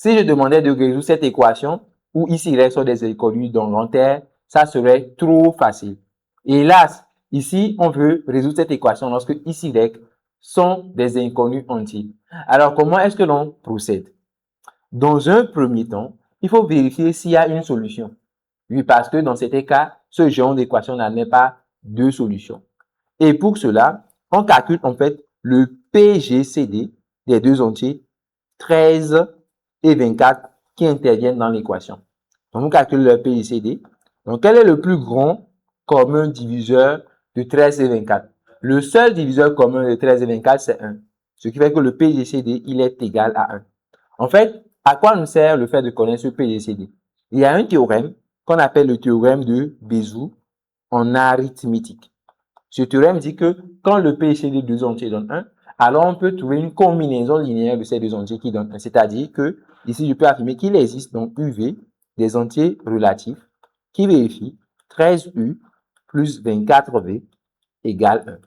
Si je demandais de résoudre cette équation où x, y sont des inconnus dans grand R, ça serait trop facile. Hélas, ici, on veut résoudre cette équation lorsque x, y sont des inconnus entiers. Alors, comment est-ce que l'on procède? Dans un premier temps, il faut vérifier s'il y a une solution. Oui, parce que dans cet cas, ce genre d'équation n'admet pas deux solutions. Et pour cela, on calcule en fait le PGCD des deux entiers 13 et 24 qui interviennent dans l'équation. Donc, on calcule le PGCD. Donc, quel est le plus grand commun diviseur de 13 et 24? Le seul diviseur commun de 13 et 24, c'est 1. Ce qui fait que le PGCD, il est égal à 1. En fait, à quoi nous sert le fait de connaître ce PGCD? Il y a un théorème qu'on appelle le théorème de Bézout en arithmétique. Ce théorème dit que quand le PGCD de deux entiers donne 1, alors on peut trouver une combinaison linéaire de ces deux entiers qui donne 1. C'est-à-dire que, ici, je peux affirmer qu'il existe donc UV des entiers relatifs qui vérifient 13U plus 24V égale 1.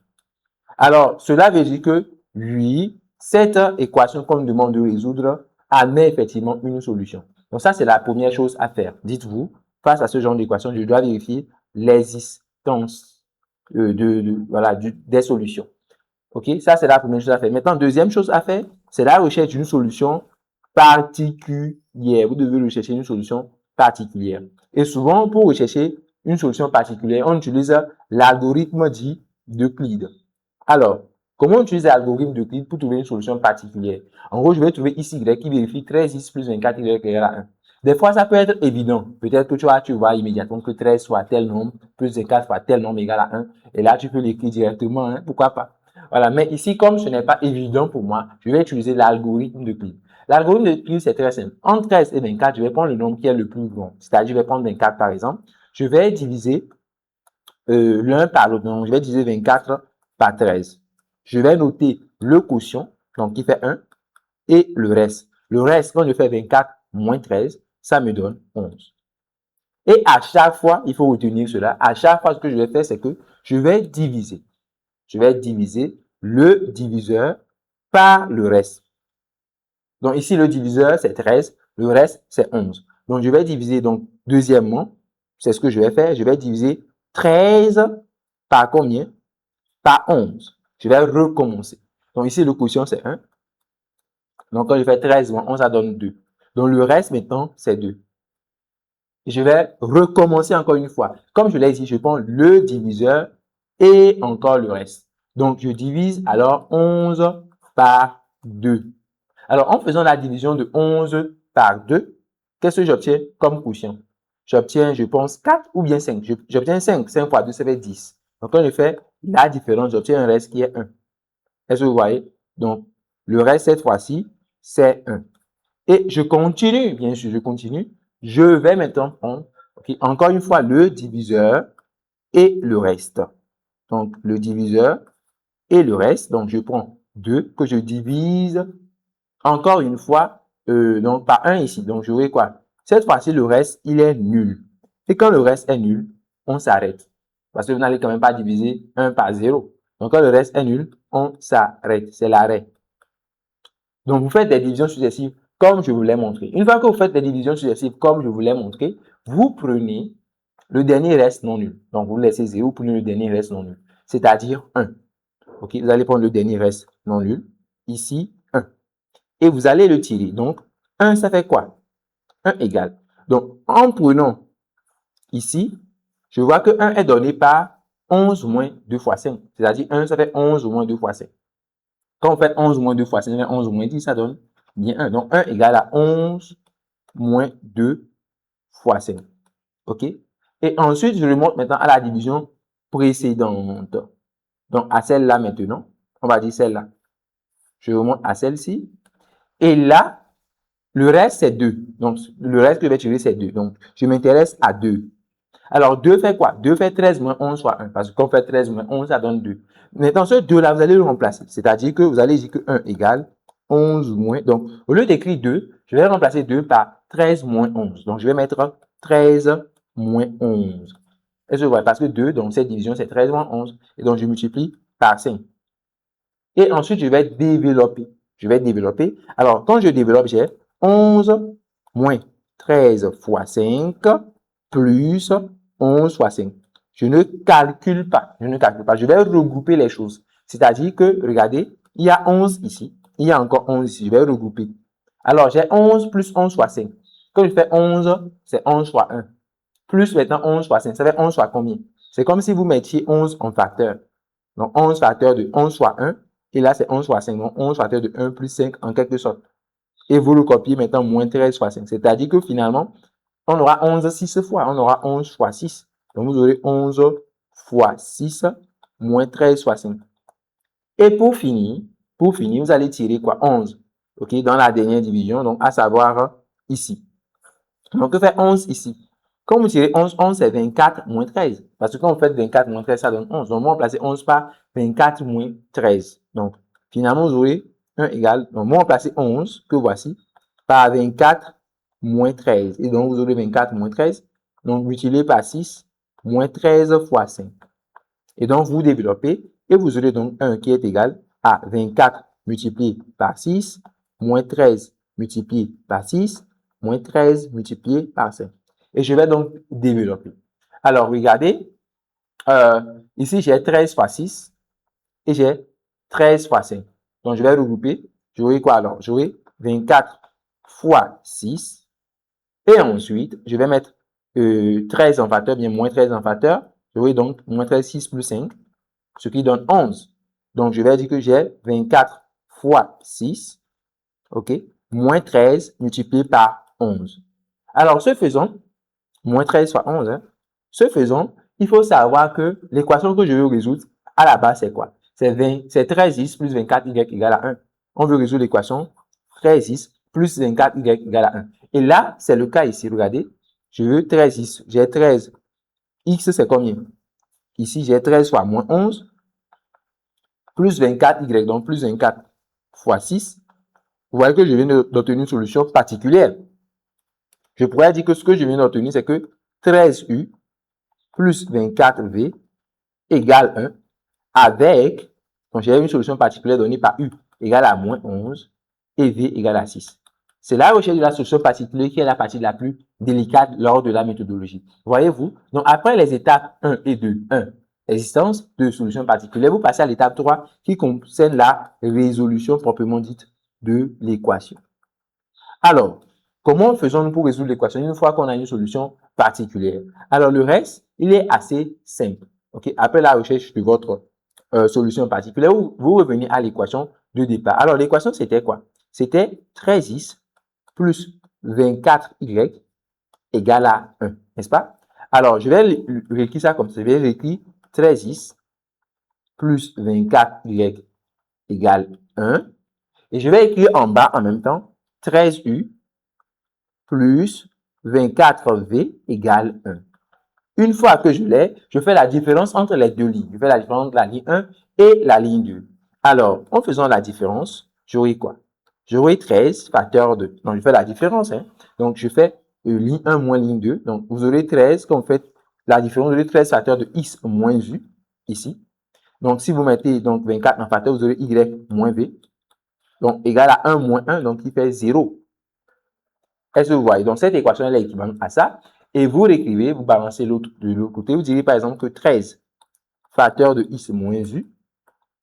Alors, cela veut dire que, oui, cette équation qu'on nous demande de résoudre admet effectivement une solution. Donc, ça, c'est la première chose à faire. Dites-vous, face à ce genre d'équation, je dois vérifier l'existence des solutions. OK? Ça, c'est la première chose à faire. Maintenant, deuxième chose à faire, c'est la recherche d'une solution particulière. Vous devez rechercher une solution particulière. Et souvent, pour rechercher une solution particulière, on utilise l'algorithme dit d'Euclide. Alors, comment on utilise l'algorithme d'Euclide pour trouver une solution particulière? En gros, je vais trouver ici y qui vérifie 13x plus 24y égale à 1. Des fois, ça peut être évident. Peut-être que tu vois immédiatement que 13 soit tel nombre, plus 24 fois tel nombre égal à 1. Et là, tu peux l'écrire directement, hein, pourquoi pas. Voilà, mais ici, comme ce n'est pas évident pour moi, je vais utiliser l'algorithme d'Euclide. L'algorithme d'Euclide, c'est très simple. Entre 13 et 24, je vais prendre le nombre qui est le plus grand. C'est-à-dire, je vais prendre 24 par exemple. Je vais diviser l'un par l'autre. Donc, je vais diviser 24 par 13. Je vais noter le quotient, donc qui fait 1, et le reste. Le reste, quand je fais 24 moins 13, ça me donne 11. Et à chaque fois, il faut retenir cela, à chaque fois, ce que je vais faire, c'est que je vais diviser. Je vais diviser le diviseur par le reste. Donc ici, le diviseur, c'est 13, le reste, c'est 11. Donc je vais diviser, donc deuxièmement, c'est ce que je vais faire, je vais diviser 13 par combien? Par 11. Je vais recommencer. Donc ici, le quotient, c'est 1. Donc quand je fais 13 moins 11, ça donne 2. Donc le reste, maintenant, c'est 2. Je vais recommencer encore une fois. Comme je l'ai dit, je prends le diviseur et encore le reste. Donc je divise alors 11 par 2. Alors en faisant la division de 11 par 2, qu'est-ce que j'obtiens comme quotient? J'obtiens, je pense, 4 ou bien 5. J'obtiens 5. 5 fois 2, ça fait 10. Donc quand je fais la différence, j'obtiens un reste qui est 1. Est-ce que vous voyez? Donc le reste cette fois-ci, c'est 1. Et je continue, bien sûr, je continue. Je vais maintenant prendre, encore une fois, le diviseur et le reste. Donc, le diviseur et le reste. Donc, je prends 2 que je divise encore une fois donc par 1 ici. Donc, j'aurai quoi? Cette fois-ci, le reste, il est nul. Et quand le reste est nul, on s'arrête. Parce que vous n'allez quand même pas diviser 1 par 0. Donc, quand le reste est nul, on s'arrête. C'est l'arrêt. Donc, vous faites des divisions successives comme je vous l'ai montré. Une fois que vous faites des divisions successives comme je vous l'ai montré, vous prenez le dernier reste non nul. Donc, vous laissez 0, vous prenez le dernier reste non nul, c'est-à-dire 1. OK, vous allez prendre le dernier reste non nul, ici 1. Et vous allez le tirer. Donc, 1, ça fait quoi? 1 égale. Donc, en prenant ici, je vois que 1 est donné par 11 moins 2 fois 5. C'est-à-dire 1, ça fait 11 moins 2 fois 5. Quand on fait 11 moins 2 fois 5, ça fait 11 moins 10, ça donne bien 1. Donc, 1 égale à 11 moins 2 fois 5. OK? Et ensuite, je remonte maintenant à la division précédente. Donc, à celle-là maintenant, on va dire celle-là. Je remonte à celle-ci. Et là, le reste, c'est 2. Donc, le reste que je vais tirer, c'est 2. Donc, je m'intéresse à 2. Alors, 2 fait quoi? 2 fait 13 moins 11 fois 1. Parce que quand on fait 13 moins 11, ça donne 2. Maintenant, ce 2-là, vous allez le remplacer. C'est-à-dire que vous allez dire que 1 égale 11 moins. Donc, au lieu d'écrire 2, je vais remplacer 2 par 13 moins 11. Donc, je vais mettre 13 moins 11. Est-ce que vous voyez? Parce que 2, donc cette division, c'est 13 moins 11. Et donc, je multiplie par 5. Et ensuite, je vais développer. Alors, quand je développe, j'ai 11 moins 13 fois 5 plus 11 fois 5. Je ne calcule pas. Je vais regrouper les choses. C'est-à-dire que, regardez, il y a 11 ici. Il y a encore 11 ici. Je vais regrouper. Alors, j'ai 11 plus 11 fois 5. Quand je fais 11, c'est 11 fois 1. Plus maintenant 11 fois 5. Ça fait 11 fois combien? C'est comme si vous mettiez 11 en facteur. Donc, 11 facteur de 11 fois 1. Et là, c'est 11 fois 5. Donc, 11 facteur de 1 plus 5 en quelque sorte. Et vous le copiez maintenant moins 13 fois 5. C'est-à-dire que finalement, on aura 11 6 fois. On aura 11 fois 6. Donc, vous aurez 11 fois 6 moins 13 fois 5. Et pour finir, vous allez tirer quoi? 11. OK? Dans la dernière division, donc à savoir ici. Donc, que fait 11 ici? Quand vous tirez 11, 11 c'est 24 moins 13. Parce que quand vous faites 24 moins 13, ça donne 11. Donc, moi, on placer 11 par 24 moins 13. Donc, finalement, vous aurez 1 égale, donc moi, on placer 11, que voici, par 24 moins 13. Et donc, vous aurez 24 moins 13. Donc, multiplié par 6, moins 13 fois 5. Et donc, vous développez, et vous aurez donc 1 qui est égal à 24 multiplié par 6, moins 13 multiplié par 6, moins 13 multiplié par 5. Et je vais donc développer. Alors, regardez, ici, j'ai 13 fois 6 et j'ai 13 fois 5. Donc, je vais regrouper. J'aurai quoi alors? J'aurai 24 fois 6. Et ensuite, je vais mettre 13 en facteur, bien moins 13 en facteur. J'aurai donc moins 13, 6 plus 5, ce qui donne 11. Donc, je vais dire que j'ai 24 fois 6, OK, moins 13 multiplié par 11. Alors, ce faisant, moins 13 fois 11, hein, ce faisant, il faut savoir que l'équation que je veux résoudre, à la base, c'est quoi? C'est 13x plus 24y égale à 1. On veut résoudre l'équation 13x plus 24y égale à 1. Et là, c'est le cas ici. Regardez, je veux 13x. J'ai 13. X, c'est combien? Ici, j'ai 13 fois moins 11 plus 24y. Donc, plus 24 fois 6. Vous voyez que je viens d'obtenir une solution particulière. Je pourrais dire que ce que je viens d'obtenir, c'est que 13u plus 24v égale 1 avec, donc j'ai une solution particulière donnée par u égale à moins 11 et v égale à 6. C'est la recherche de la solution particulière qui est la partie la plus délicate lors de la méthodologie. Voyez-vous? Donc, après les étapes 1 et 2, 1, existence de solutions particulières, vous passez à l'étape 3 qui concerne la résolution proprement dite de l'équation. Alors, comment faisons-nous pour résoudre l'équation une fois qu'on a une solution particulière? Alors, le reste, il est assez simple. Okay? Après la recherche de votre solution particulière, vous revenez à l'équation de départ. Alors, l'équation, c'était quoi? C'était 13x plus 24y égale à 1, n'est-ce pas? Alors, je vais réécrire ça comme ça. Je vais réécrire 13x plus 24y égale 1. Et je vais écrire en bas en même temps 13u plus 24v égale 1. Une fois que je l'ai, je fais la différence entre les deux lignes. Je fais la différence entre la ligne 1 et la ligne 2. Alors, en faisant la différence, j'aurai quoi? J'aurai 13 facteur de... Donc, je fais la différence. Hein. Donc, je fais ligne 1 moins ligne 2. Donc, vous aurez 13, quand vous faites la différence, vous aurez 13 facteur de x moins u, ici. Donc, si vous mettez donc 24 en facteur, vous aurez y moins v. Donc, égal à 1 moins 1, donc qui fait 0. Est-ce que vous voyez? Donc, cette équation elle est équivalente à ça. Et vous l'écrivez, vous balancez l'autre de l'autre côté. Vous direz par exemple que 13 facteur de x moins u,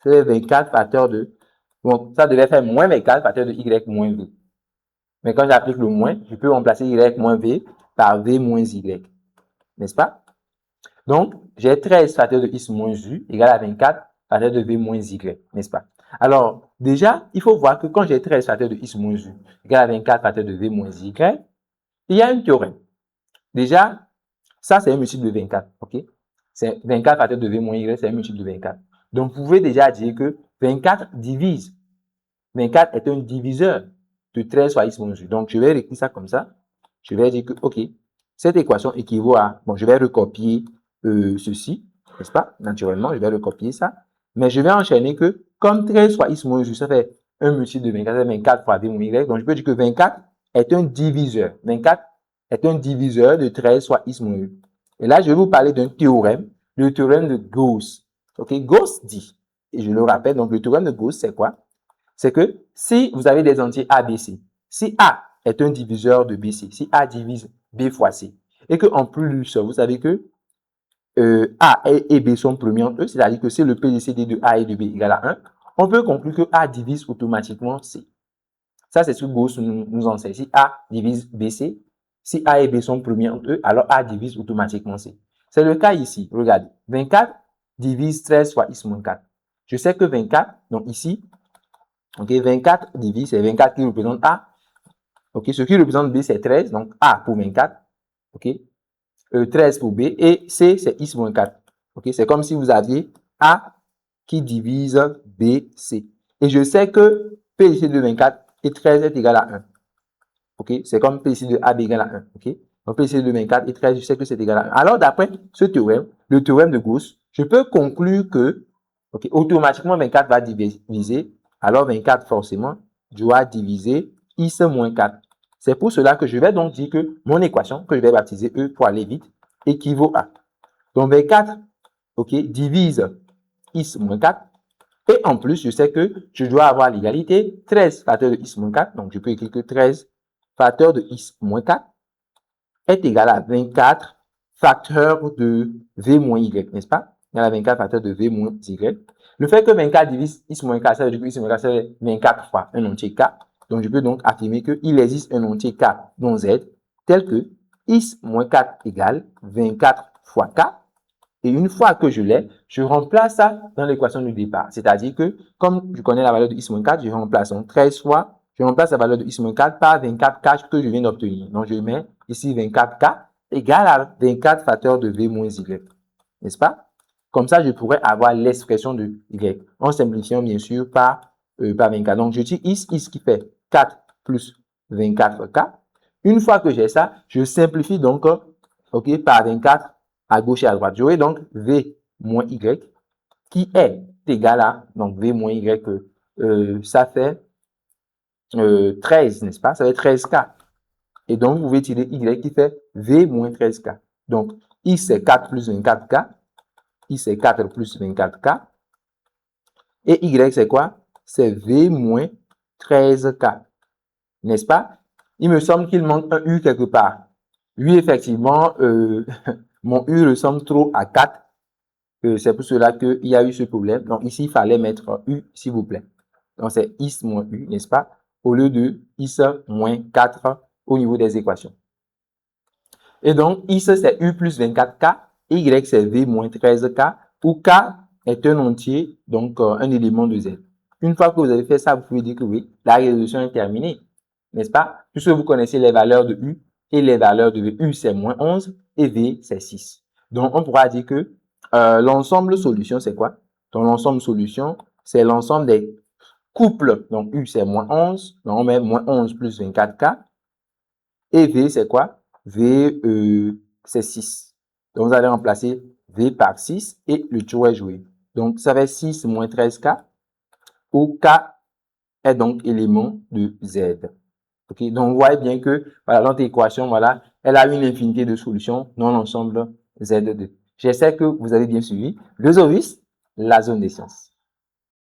c'est 24 facteur de... Bon, ça devait faire moins 24 facteur de y moins v. Mais quand j'applique le moins, je peux remplacer y moins v par v moins y. N'est-ce pas? Donc, j'ai 13 facteur de x moins u égale à 24 facteur de v moins y. N'est-ce pas? Alors, déjà, il faut voir que quand j'ai 13 facteur de x moins u égale à 24 facteur de v moins y, il y a un théorème. Déjà, ça, c'est un multiple de 24. OK? C'est 24 facteur de v moins y, c'est un multiple de 24. Donc, vous pouvez déjà dire que 24 divise. 24 est un diviseur de 13 fois x moins u. Donc, je vais écrire ça comme ça. Je vais dire que, OK, cette équation équivaut à... Bon, je vais recopier ceci, n'est-ce pas? Naturellement, je vais recopier ça. Mais je vais enchaîner que, comme 13 fois x moins u, ça fait un multiple de 24, ça fait 24 fois v moins y. Donc, je peux dire que 24 est un diviseur. 24 est un diviseur de 13 fois x moins u. Et là, je vais vous parler d'un théorème, le théorème de Gauss. OK? Gauss dit, et je le rappelle, donc le théorème de Gauss, c'est quoi? C'est que si vous avez des entiers A, B, C, si A est un diviseur de BC, si A divise B fois C, et que en plus, vous savez que A et B sont premiers entre eux, c'est-à-dire que si le PDCD de A et de B égale à 1, on peut conclure que A divise automatiquement C. Ça, c'est ce que Gauss nous enseigne. Si A divise BC, si A et B sont premiers entre eux, alors A divise automatiquement C. C'est le cas ici. Regardez. 24 divise 13 fois x-4. Je sais que 24, donc ici, ok, 24 divise, c'est 24 qui représente A. Ok, ce qui représente B, c'est 13. Donc A pour 24. Ok, 13 pour B. Et C, c'est x-4. Ok, c'est comme si vous aviez A qui divise B, C. Et je sais que P ici de 24 et 13 est égal à 1. Ok, c'est comme P ici de AB égale à 1. Ok, donc P ici de 24 et 13, je sais que c'est égal à 1. Alors, d'après ce théorème, le théorème de Gauss, je peux conclure que, ok, automatiquement 24 va diviser, alors 24 forcément doit diviser x-4. C'est pour cela que je vais donc dire que mon équation, que je vais baptiser E pour aller vite, équivaut à. Donc 24, ok, divise x-4. Et en plus, je sais que je dois avoir l'égalité 13 facteur de x-4. Donc, je peux écrire que 13 facteur de x-4 est égal à 24 facteur de v moins y, n'est-ce pas? Égal à 24 facteur de v moins y. Le fait que 24 divise x-4, ça veut dire que x-4, c'est 24 fois un entier k. Donc, je peux donc affirmer qu'il existe un entier k dont z tel que x-4 égale 24 fois k. Et une fois que je l'ai, je remplace ça dans l'équation du départ. C'est-à-dire que, comme je connais la valeur de x-4, je remplace donc 13 fois, je remplace la valeur de x-4 par 24k que je viens d'obtenir. Donc, je mets ici 24k égale à 24 facteur de v moins y. N'est-ce pas? Comme ça, je pourrais avoir l'expression de y, en simplifiant bien sûr par 24. Donc, je dis x qui fait 4 plus 24k. Une fois que j'ai ça, je simplifie donc ok, par 24 à gauche et à droite. J'aurai donc v moins y qui est égal à, donc v moins y, ça fait 13, n'est-ce pas? Ça fait 13k. Et donc, vous pouvez tirer y qui fait v moins 13k. Donc, x c'est 4 plus 24k. X c'est 4 plus 24k. Et y c'est quoi? C'est v moins 13k. N'est-ce pas? Il me semble qu'il manque un u quelque part. Oui, effectivement, mon u ressemble trop à 4. C'est pour cela qu'il y a eu ce problème. Donc ici, il fallait mettre U, s'il vous plaît. Donc c'est X moins U, n'est-ce pas? Au lieu de X moins 4 au niveau des équations. Et donc, X c'est U plus 24K, Y c'est V moins 13K, où K est un entier, donc un élément de Z. Une fois que vous avez fait ça, vous pouvez dire que oui, la résolution est terminée, n'est-ce pas? Puisque vous connaissez les valeurs de U et les valeurs de V. U c'est moins 11 et V c'est 6. Donc, on pourra dire que l'ensemble solution, c'est quoi? Donc, l'ensemble solution, c'est l'ensemble des couples. Donc, U, c'est moins 11. Donc, on met moins 11 plus 24K. Et V, c'est quoi? V, c'est 6. Donc, vous allez remplacer V par 6 et le tour est joué. Donc, ça fait 6 moins 13K, où K est donc élément de Z. Okay? Donc, vous voyez bien que voilà, notre équation, voilà, elle a une infinité de solutions dans l'ensemble Z2. J'espère que vous avez bien suivi. Le Zovis, la zone des sciences.